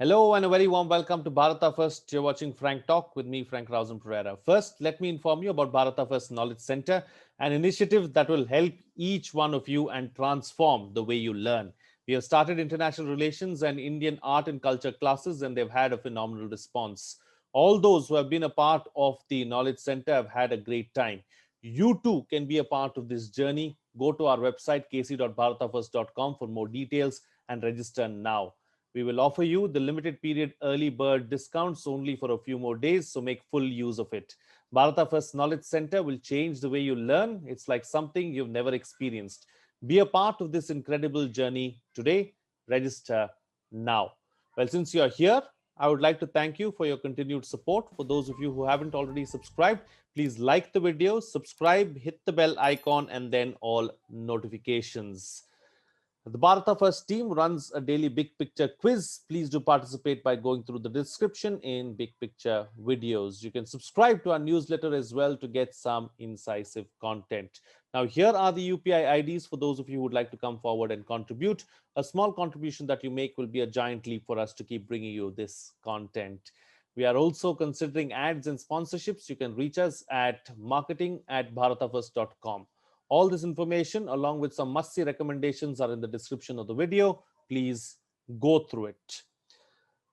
Hello and a very warm welcome to Bharata First. You're watching Frank Talk with me, frankrausanpereira. First, let me inform you about Bharata First Knowledge Center, an initiative that will help each one of you and transform the way you learn. We have started international relations and Indian art and culture classes, and they've had a phenomenal response. All those who have been a part of the Knowledge Center have had a great time. You too can be a part of this journey. Go to our website, kc.bharatafirst.com, for more details and register now. We will offer you the limited period early bird discounts only for a few more days, so make full use of it. Bharata First Knowledge Center will change the way you learn. It's like something you've never experienced. Be a part of this incredible journey today. Register now. Well, since you're here, I would like to thank you for your continued support. For those of you who haven't already subscribed, please like the video, subscribe, hit the bell icon, and then all notifications. The Bharata First team runs a daily big picture quiz. Please do participate by going through the description in big picture videos. You can subscribe to our newsletter as well to get some incisive content. Now, here are the UPI IDs for those of you who would like to come forward and contribute. A small contribution that you make will be a giant leap for us to keep bringing you this content. We are also considering ads and sponsorships. You can reach us at marketing@bharatafirst.com. All this information, along with some must-see recommendations, are in the description of the video. Please go through it.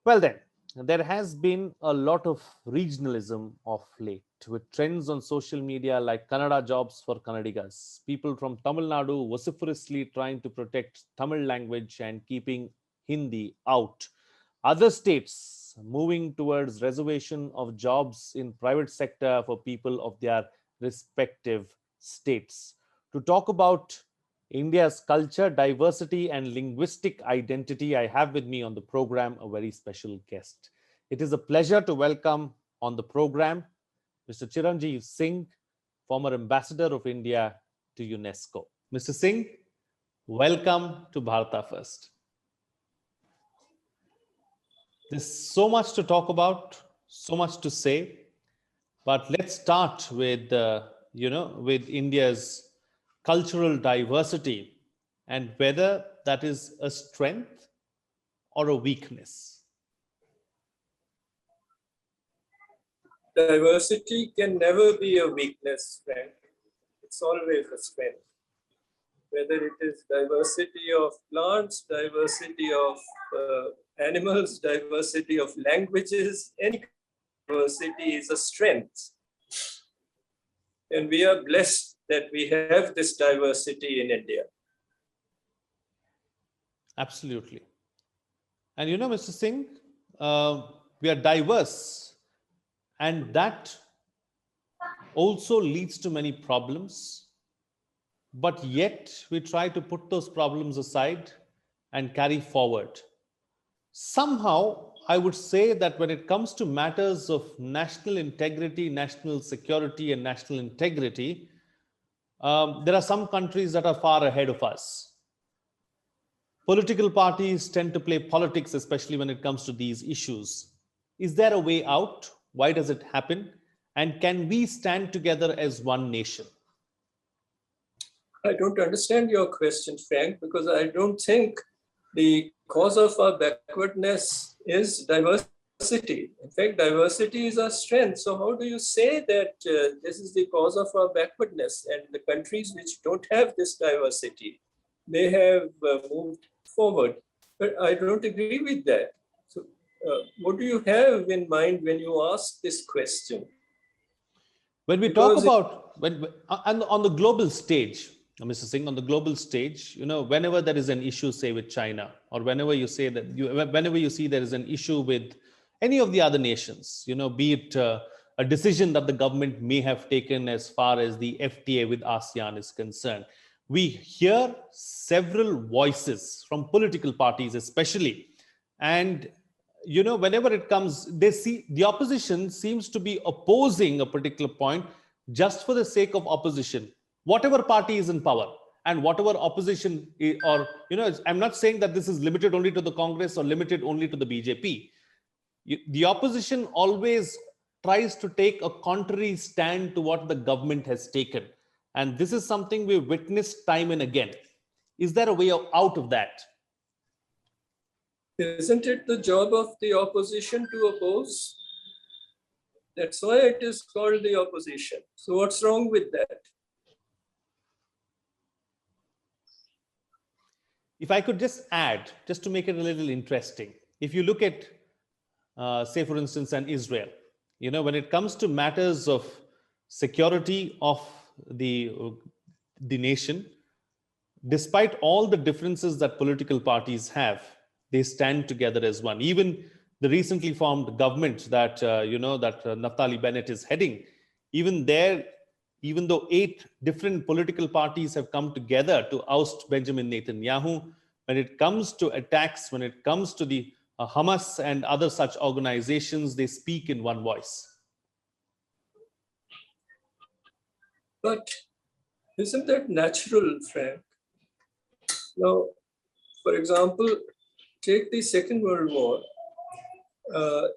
Well then, there has been a lot of regionalism of late, with trends on social media like Kannada jobs for Kannadigas, people from Tamil Nadu vociferously trying to protect Tamil language and keeping Hindi out. Other states moving towards reservation of jobs in private sector for people of their respective states. To talk about India's culture, diversity, and linguistic identity, I have with me on the program a very special guest. It is a pleasure to welcome on the program Mr. Chiranjeev Singh, former ambassador of India to UNESCO. Mr. Singh, welcome to Bharata First. There's so much to talk about, so much to say, but let's start with with India's cultural diversity and whether that is a strength or a weakness. Diversity can never be a weakness, Frank. It's always a strength. Whether it is diversity of plants, diversity of animals, diversity of languages, any diversity is a strength. And we are blessed that we have this diversity in India. Absolutely. And Mr. Singh, we are diverse, and that also leads to many problems. But yet we try to put those problems aside and carry forward. Somehow, I would say that when it comes to matters of national integrity, national security, and national integrity, there are some countries that are far ahead of us. Political parties tend to play politics, especially when it comes to these issues. Is there a way out? Why does it happen? And can we stand together as one nation? I don't understand your question, Frank, because I don't think the cause of our backwardness is diversity. In fact, diversity is our strength. So how do you say that this is the cause of our backwardness? And the countries which don't have this diversity, they have moved forward. But I don't agree with that. So what do you have in mind when you ask this question? When we talk about, on the global stage, Mr. Singh, on the global stage, whenever there is an issue, say with China, or whenever you see there is an issue with any of the other nations, be it a decision that the government may have taken as far as the FTA with ASEAN is concerned, we hear several voices from political parties, especially, and whenever it comes, the opposition seems to be opposing a particular point just for the sake of opposition. Whatever party is in power and whatever opposition, I'm not saying that this is limited only to the Congress or limited only to the BJP. The opposition always tries to take a contrary stand to what the government has taken. And this is something we've witnessed time and again. Is there a way out of that? Isn't it the job of the opposition to oppose? That's why it is called the opposition. So what's wrong with that? If I could just add, just to make it a little interesting, if you look at, say, for instance, an Israel, when it comes to matters of security of the nation, despite all the differences that political parties have, they stand together as one. Even the recently formed government that Naftali Bennett is heading, even there, even though 8 different political parties have come together to oust Benjamin Netanyahu, when it comes to attacks, when it comes to the Hamas and other such organizations, they speak in one voice. But isn't that natural, Frank? Now, for example, take the Second World War. The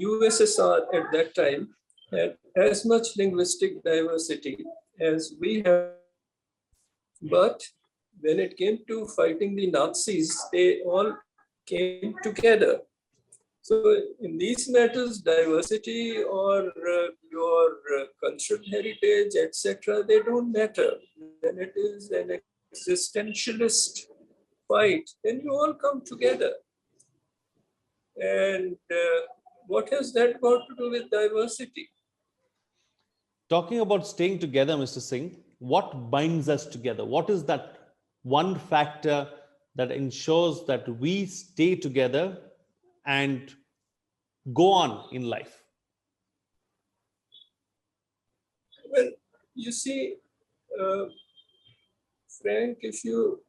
USSR at that time had as much linguistic diversity as we have, but when it came to fighting the Nazis, they all came together. So in these matters, diversity or your cultural heritage, etc., they don't matter. When it is an existentialist fight, then you all come together. And what has that got to do with diversity? Talking about staying together, Mr. Singh, what binds us together? What is that one factor that ensures that we stay together and go on in life? Well, you see, Frank, if you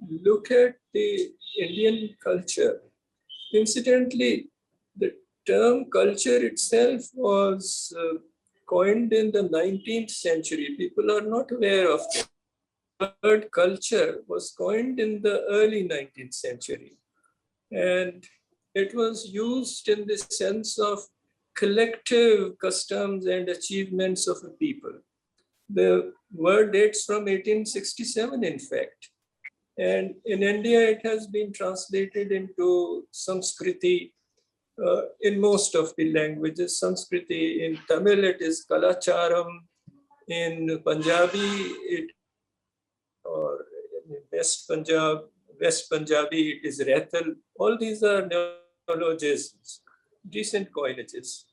look at the Indian culture, incidentally, the term culture itself was coined in the 19th century. People are not aware of this. The word culture was coined in the early 19th century. And it was used in the sense of collective customs and achievements of a people. The word dates from 1867, in fact. And in India, it has been translated into Sanskriti in most of the languages. Sanskriti, in Tamil, it is Kalacharam. In Punjabi, or in West Punjabi, it is Rethal. All these are neologisms, decent coinages.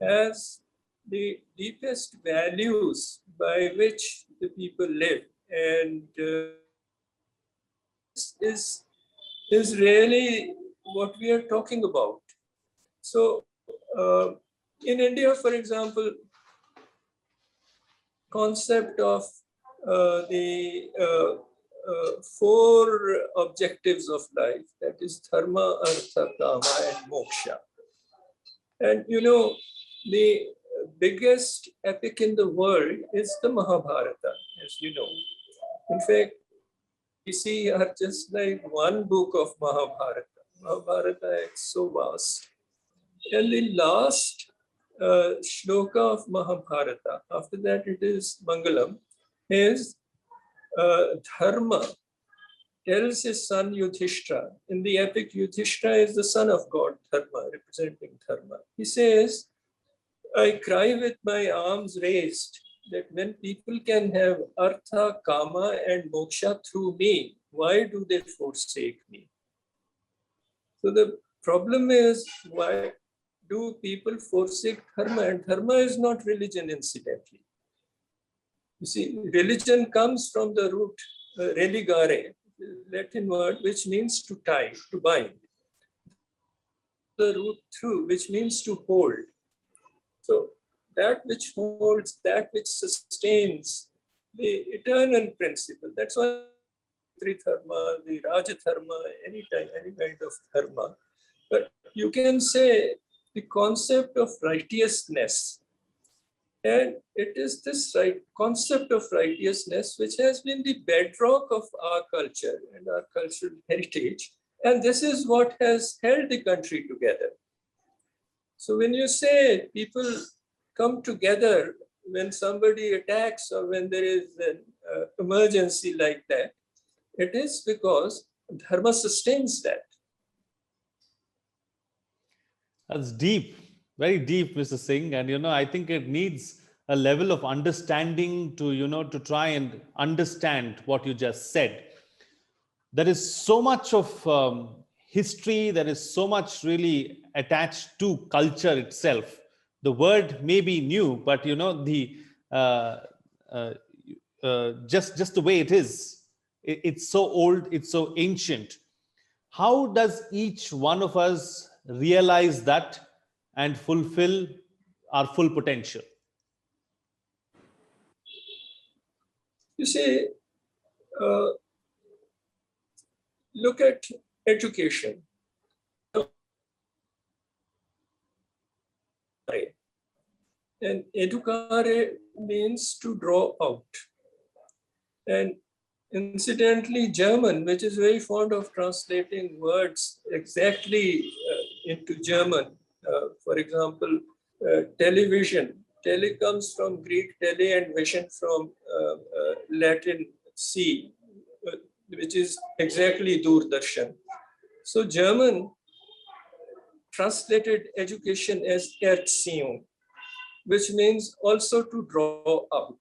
Has the deepest values by which the people live, and is really what we are talking about. So in India, for example, concept of the 4 objectives of life, that is dharma, artha, kama, and moksha. And the biggest epic in the world is the Mahabharata, as you know. In fact, we see are just like one book of Mahabharata. Mahabharata is so vast. And the last shloka of Mahabharata, after that it is Mangalam, is Dharma, tells his son Yudhishthira. In the epic, Yudhishthira is the son of God, Dharma, representing Dharma. He says, I cry with my arms raised that when people can have artha, kama, and moksha through me, why do they forsake me? So the problem is, why do people forsake dharma? And dharma is not religion, incidentally. You see, religion comes from the root religare, Latin word, which means to tie, to bind. The root through, which means to hold. So that which holds, that which sustains the eternal principle. That's why the Dharma, the Raja Dharma, any kind of dharma. But you can say the concept of righteousness. And it is this concept of righteousness which has been the bedrock of our culture and our cultural heritage. And this is what has held the country together. So when you say people come together when somebody attacks or when there is an emergency like that, It is because dharma sustains that. That's deep, very deep, Mr. Singh. And I think it needs a level of understanding to try and understand what you just said. There is so much of history, there is so much really attached to culture itself. The word may be new, but the uh, uh, just the way it is, it's so old, it's so ancient. How does each one of us realize that and fulfill our full potential? You see, look at education. And educare means to draw out. And incidentally, German, which is very fond of translating words exactly into German, for example, television. Tele comes from Greek tele and vision from Latin see, which is exactly Doordarshan. So German translated education as Erziehung, which means also to draw out.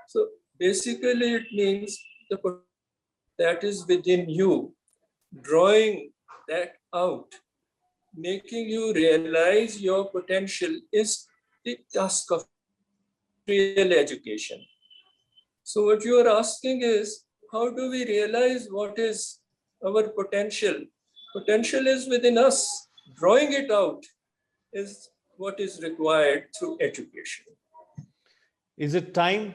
So basically it means the that is within you, drawing that out, making you realize your potential is the task of real education. So what you are asking is, how do we realize what is our potential? Potential is within us. Drawing it out is what is required through education. Is it time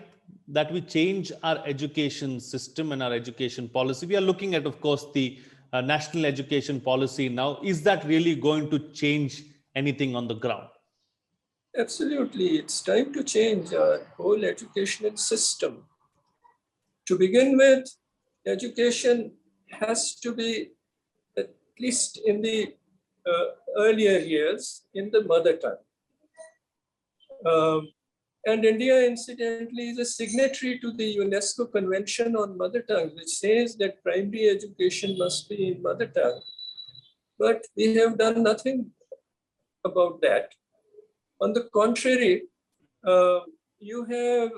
that we change our education system and our education policy? We are looking at, of course, the national education policy now. Is that really going to change anything on the ground? Absolutely. It's time to change our whole educational system. To begin with, education has to be, at least in the earlier years, in the mother tongue. And India, incidentally, is a signatory to the UNESCO Convention on Mother Tongue, which says that primary education must be in mother tongue. But we have done nothing about that. On the contrary, you have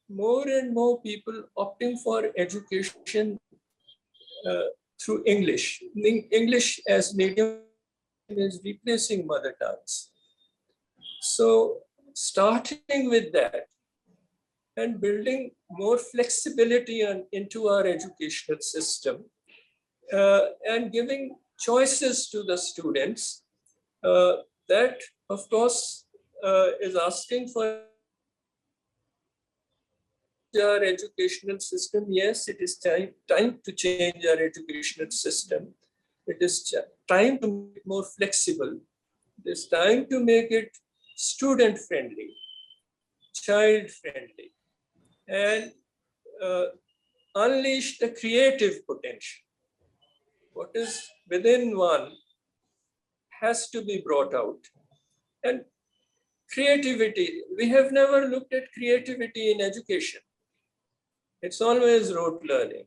more and more people opting for education through English. English as medium is replacing mother tongues. So starting with that and building more flexibility into our educational system and giving choices to the students, that of course is asking for our educational system. Yes, it is time to change our educational system. It is time to make it more flexible. It is time to make it student friendly, child friendly, and unleash the creative potential. What is within one has to be brought out. And creativity, we have never looked at creativity in education. It's always rote learning.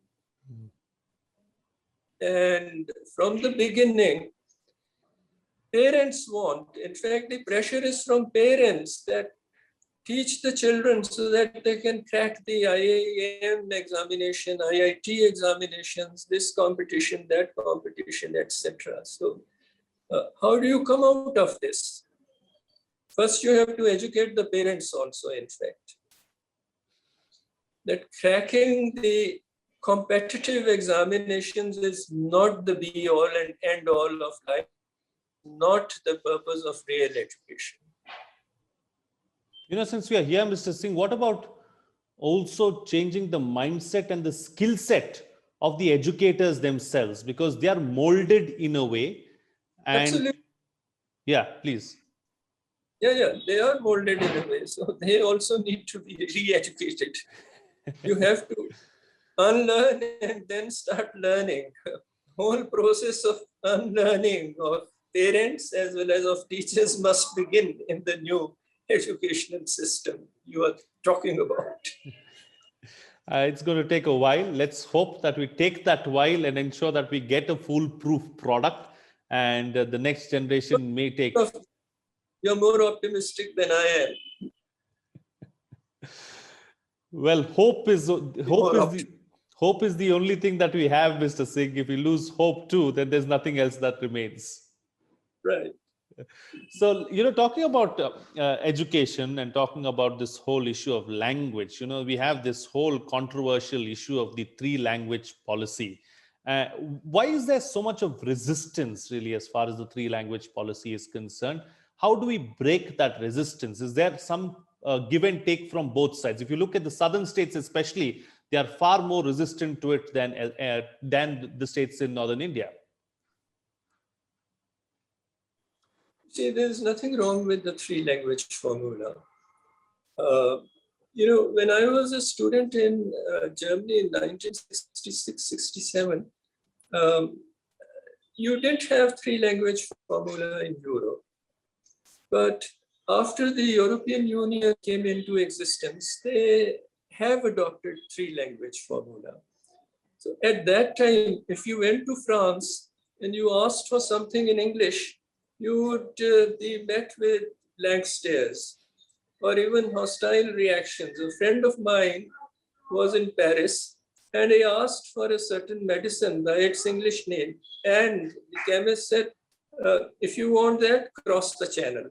And from the beginning, parents want, in fact, the pressure is from parents that teach the children so that they can crack the IIM examination, IIT examinations, this competition, that competition, etc. So how do you come out of this? First, you have to educate the parents also, in fact, that cracking the competitive examinations is not the be all and end all of life, not the purpose of real education. Since we are here, Mr. Singh, what about also changing the mindset and the skill set of the educators themselves? Because they are molded in a way. And absolutely. Yeah, please. Yeah, they are molded in a way. So they also need to be re-educated. You have to unlearn and then start learning. The whole process of unlearning of parents as well as of teachers must begin in the new educational system you are talking about. It's going to take a while. Let's hope that we take that while and ensure that we get a foolproof product, and the next generation may take. You're more optimistic than I am. Well, hope is More hope is the only thing that we have, Mr. Singh. If we lose hope too, then there's nothing else that remains. right. So, talking about education and talking about this whole issue of language, we have this whole controversial issue of the three language policy. Why is there so much of resistance, really, as far as the three language policy is concerned? How do we break that resistance? Is there some give and take from both sides? If you look at the southern states, especially, they are far more resistant to it than the states in northern India. See, there's nothing wrong with the three language formula. When I was a student in Germany in 1966-67, you didn't have three language formula in Europe. But after the European Union came into existence, they have adopted three language formula. So at that time, if you went to France and you asked for something in English, you would be met with blank stares or even hostile reactions. A friend of mine was in Paris and he asked for a certain medicine by its English name. And the chemist said, if you want that, cross the channel.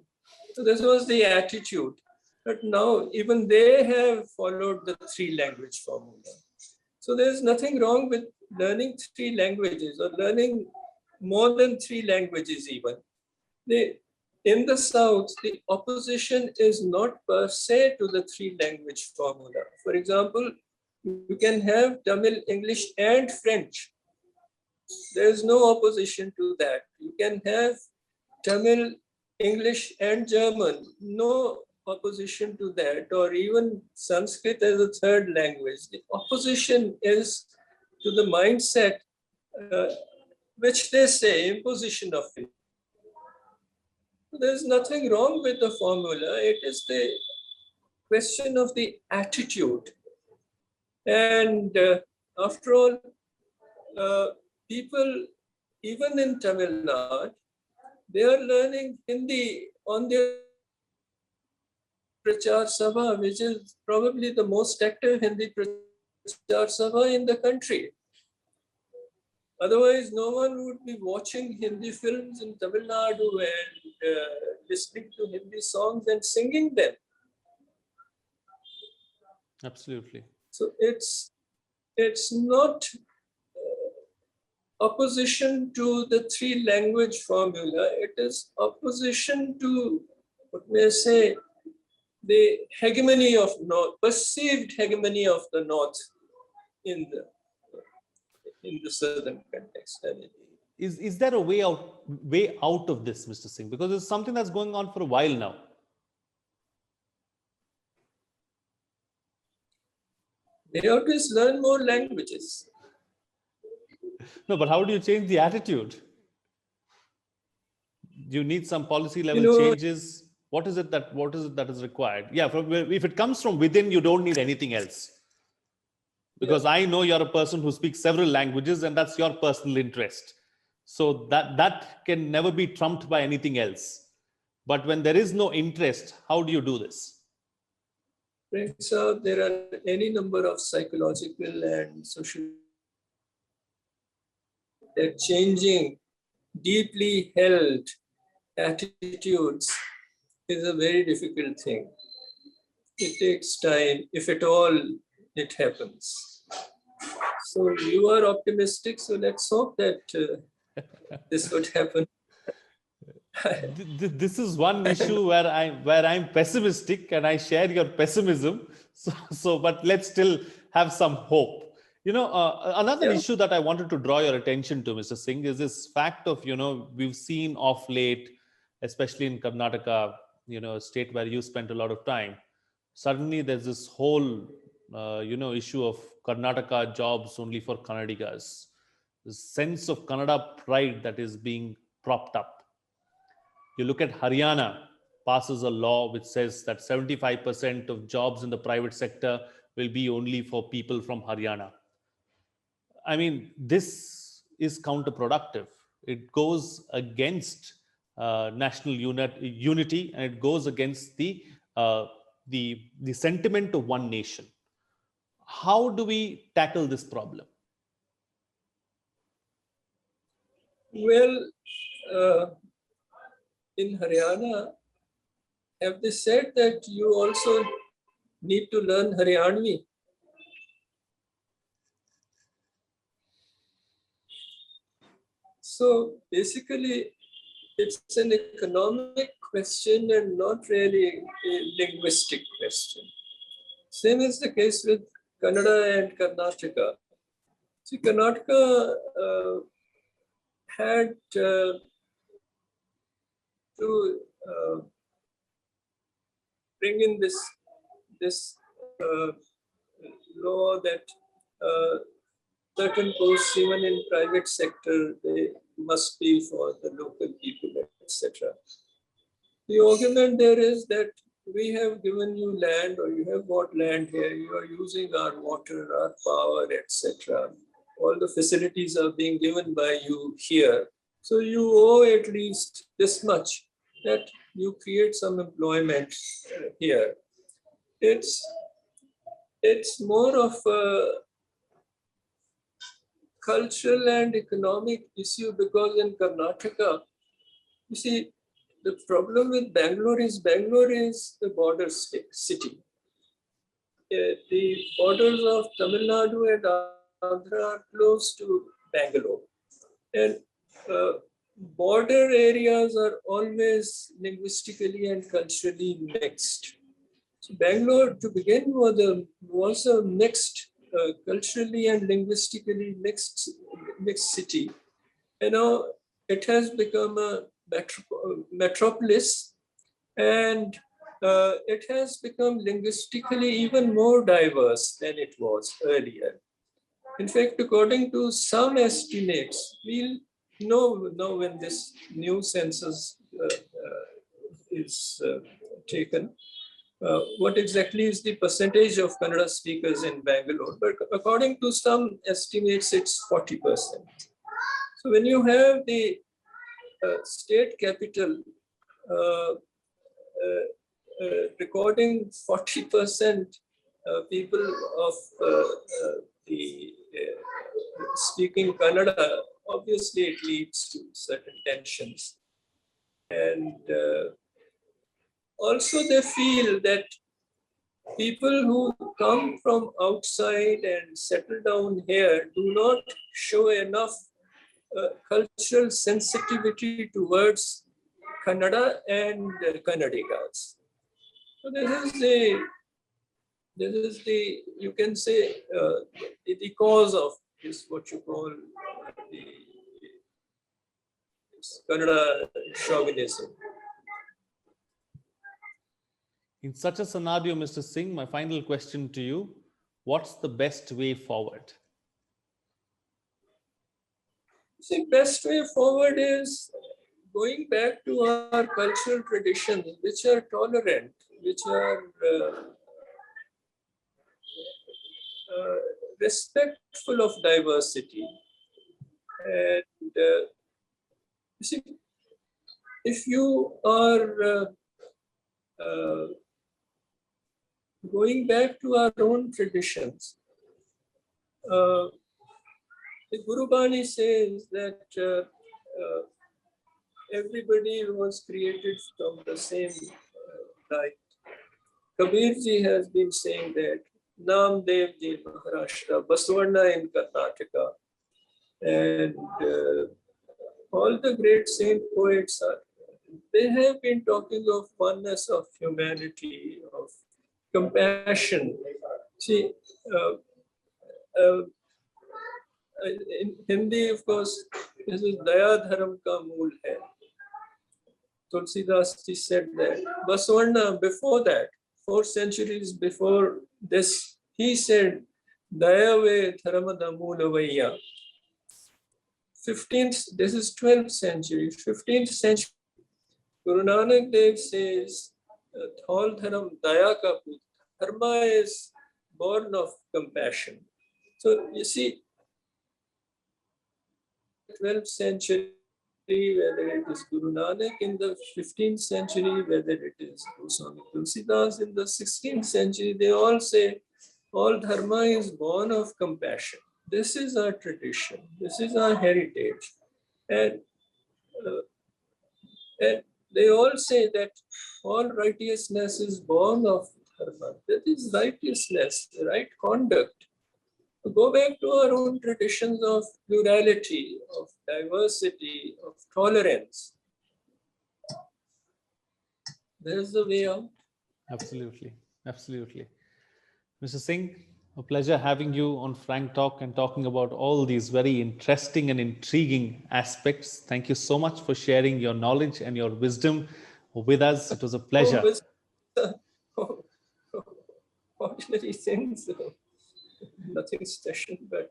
So this was the attitude. But now even they have followed the three language formula. So there's nothing wrong with learning three languages or learning more than three languages even. In the South, the opposition is not per se to the three language formula. For example, you can have Tamil, English, and French. There is no opposition to that. You can have Tamil, English, and German. No opposition to that, or even Sanskrit as a third language. The opposition is to the mindset, which they say imposition of it. There's nothing wrong with the formula. It is the question of the attitude. And after all, people, even in Tamil Nadu, they are learning Hindi on their Prachar Sabha, which is probably the most active Hindi Prachar Sabha in the country. Otherwise, no one would be watching Hindi films in Tamil Nadu and listening to Hindi songs and singing them. Absolutely. So it's not opposition to the three language formula. It is opposition to, what may I say, the hegemony of North, perceived hegemony of the North in the southern context. Is there a way out of this, Mr. Singh? Because it's something that's going on for a while now. They ought to learn more languages. No, but how do you change the attitude? Do you need some policy level changes? What is it that is required? Yeah, if it comes from within, you don't need anything else. Because I know you're a person who speaks several languages, and that's your personal interest. So that can never be trumped by anything else. But when there is no interest, how do you do this? So there are any number of psychological and social. That changing deeply held attitudes is a very difficult thing. It takes time, if at all it happens. So you are optimistic, so let's hope that this would happen. This is one issue where I'm pessimistic, and I share your pessimism. So but let's still have some hope. Another issue that I wanted to draw your attention to, Mr. Singh, is this fact of, we've seen of late, especially in Karnataka, a state where you spent a lot of time. Suddenly there's this whole, issue of Karnataka jobs only for Kannadigas. The sense of Kannada pride that is being propped up. You look at Haryana, passes a law which says that 75% of jobs in the private sector will be only for people from Haryana. I mean, this is counterproductive. It goes against national unity, and it goes against the sentiment of one nation. How do we tackle this problem? Well, in Haryana, have they said that you also need to learn Haryanvi? So basically, it's an economic question and not really a linguistic question. Same is the case with Kannada and Karnataka. See, Karnataka had to bring in this law that certain posts, even in private sector, they must be for the local people, etc. The argument there is that we have given you land, or you have bought land here, you are using our water, our power, etc. All the facilities are being given by you here. So you owe at least this much, that you create some employment here. It's more of a cultural and economic issue, because in Karnataka, you see, the problem with Bangalore is the border city. The borders of Tamil Nadu and Andhra are close to Bangalore. And border areas are always linguistically and culturally mixed. So Bangalore, to begin with, was a mixed, culturally and linguistically mixed city. And now it has become a metropolis, and it has become linguistically even more diverse than it was earlier. In fact, according to some estimates, we'll know now when this new census is taken, what exactly is the percentage of Kannada speakers in Bangalore. But according to some estimates, it's 40%. So when you have the state capital recording 40% people of the speaking Kannada, obviously it leads to certain tensions. And also they feel that people who come from outside and settle down here do not show enough cultural sensitivity towards Kannada and Kannadigas. So this is the, you can say, the cause of this, what you call the Kannada chauvinism. In such a scenario, Mr. Singh, my final question to you, what's the best way forward? The best way forward is going back to our cultural traditions, which are tolerant, which are respectful of diversity. And you see, if you are going back to our own traditions, the Guru Bani says that everybody was created from the same light. Kabir ji has been saying that, Namdev ji in Maharashtra, Basavanna in Karnataka, and all the great saint poets they have been talking of oneness of humanity, of compassion. See, in Hindi, of course, this is Daya Dharam ka mool hai. Tulsidas ji said that. Basavanna, before that, 4 centuries before this, he said, Daya ve dharamada moolavaya. 15th, this is 12th century, 15th century. Guru Nanak Dev says, Thol dharam daya ka put. Dharma is born of compassion. So you see, 12th century, whether it is Guru Nanak in the 15th century, whether it is Goswami Tulsidas in the 16th century, they all say all dharma is born of compassion. This is our tradition. This is our heritage. And, and they all say that all righteousness is born of dharma. That is righteousness, right conduct. Go back to our own traditions of plurality, of diversity, of tolerance. There's the way out. Absolutely. Absolutely. Mr. Singh, a pleasure having you on Frank Talk and talking about all these very interesting and intriguing aspects. Thank you so much for sharing your knowledge and your wisdom with us. It was a pleasure. Ordinary things, nothing special, but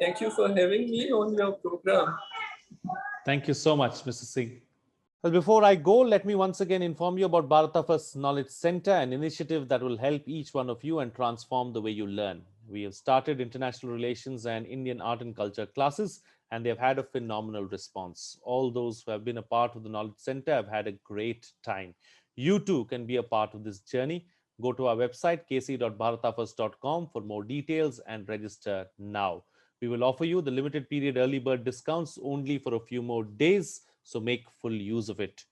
thank you for having me on your program. Thank you so much, Mr. Singh. Well, before I go, let me once again inform you about Bharata First Knowledge Center, an initiative that will help each one of you and transform the way you learn. We have started international relations and Indian art and culture classes, and they have had a phenomenal response. All those who have been a part of the Knowledge Center have had a great time. You too can be a part of this journey. Go to our website, kc.bharatafirst.com for more details and register now. We will offer you the limited period early bird discounts only for a few more days, so make full use of it.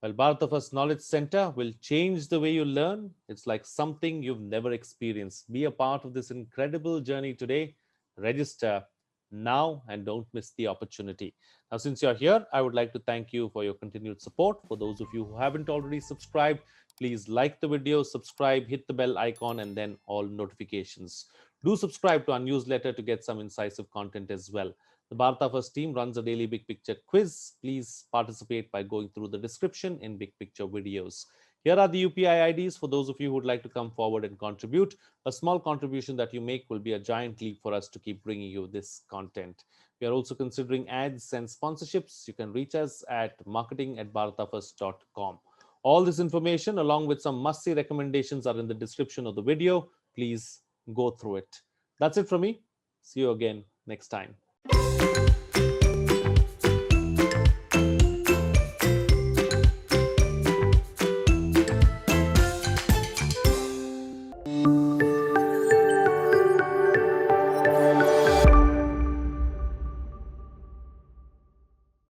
Well, Bharata First Knowledge Center will change the way you learn. It's like something you've never experienced. Be a part of this incredible journey today. Register now and don't miss the opportunity. Now, since you're here, I would like to thank you for your continued support. For those of you who haven't already subscribed, please like the video, subscribe, hit the bell icon, and then all notifications. Do subscribe to our newsletter to get some incisive content as well. The Bharata First team runs a daily big picture quiz. Please participate by going through the description in big picture videos. Here are the UPI IDs for those of you who would like to come forward and contribute. A small contribution that you make will be a giant leap for us to keep bringing you this content. We are also considering ads and sponsorships. You can reach us at marketing@bharatafirst.com. All this information, along with some must-see recommendations, are in the description of the video. Please go through it. That's it from me. See you again next time.